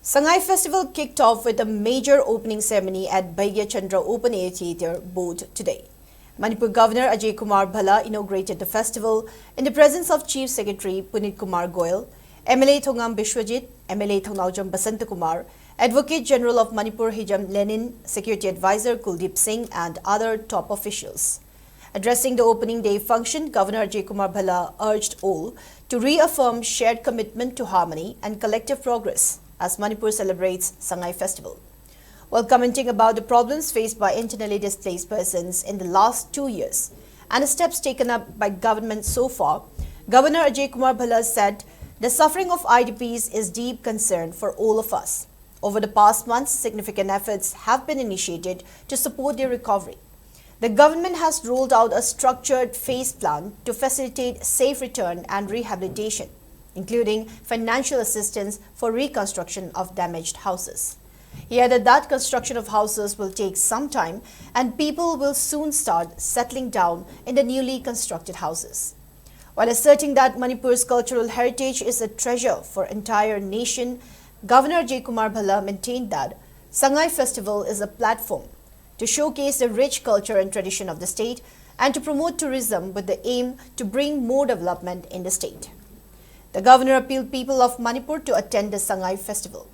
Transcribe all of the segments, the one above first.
Sangai Festival kicked off with a major opening ceremony at Baigya Chandra Open Air Theatre Board today. Manipur Governor Ajay Kumar Bhalla inaugurated the festival in the presence of Chief Secretary Punit Kumar Goyal, MLA Thongam Bishwajit, MLA Thongnaujam Basanta Kumar, Advocate General of Manipur Hijam Lenin, Security Advisor Kuldeep Singh and other top officials. Addressing the opening day function, Governor Ajay Kumar Bhalla urged all to reaffirm shared commitment to harmony and collective progress as Manipur celebrates Sangai Festival. While commenting about the problems faced by internally displaced persons in the last 2 years and the steps taken up by government so far, Governor Ajay Kumar Bhalla said the suffering of IDPs is deep concern for all of us. Over the past months, significant efforts have been initiated to support their recovery. The government has rolled out a structured phase plan to facilitate safe return and rehabilitation, including financial assistance for reconstruction of damaged houses. He added that construction of houses will take some time and people will soon start settling down in the newly constructed houses. While asserting that Manipur's cultural heritage is a treasure for entire nation, Governor Ajay Kumar Bhalla maintained that Sangai Festival is a platform to showcase the rich culture and tradition of the state and to promote tourism with the aim to bring more development in the state. The governor appealed people of Manipur to attend the Sangai Festival.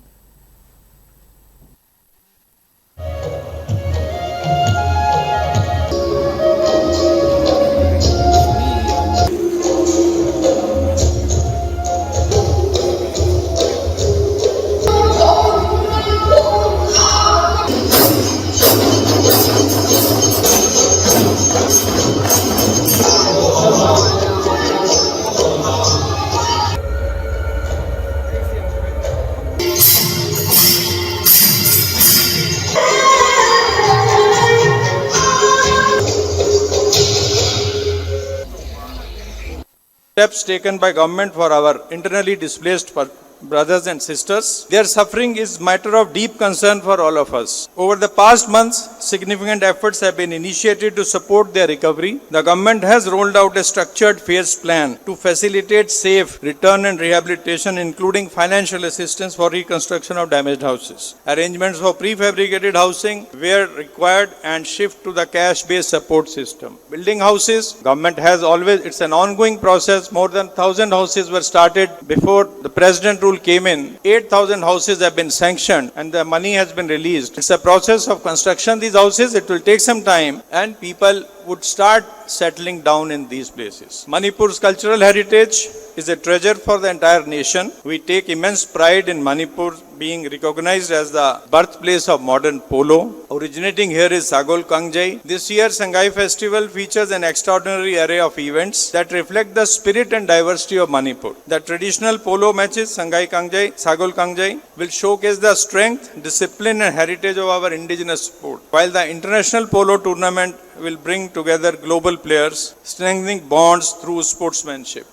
Steps taken by government for our internally displaced brothers and sisters. Their suffering is matter of deep concern for all of us. Over the past months, significant efforts have been initiated to support their recovery. The government has rolled out a structured phase plan to facilitate safe return and rehabilitation, including financial assistance for reconstruction of damaged houses. Arrangements for prefabricated housing were required and shift to the cash-based support system. Building houses, government has always, it's an ongoing process. More than 1,000 houses were started before the president rule came in. 8,000 houses have been sanctioned and the money has been released. It's a process of construction. These houses, it will take some time and people would start settling down in these places. Manipur's cultural heritage is a treasure for the entire nation. We take immense pride in Manipur being recognized as the birthplace of modern polo. Originating here is Sagol Kangjai. This year's Sangai Festival features an extraordinary array of events that reflect the spirit and diversity of Manipur. The traditional polo matches, Sangai Kangjai, Sagol Kangjai, will showcase the strength, discipline and heritage of our indigenous sport, while the international polo tournament will bring together global players, strengthening bonds through sportsmanship.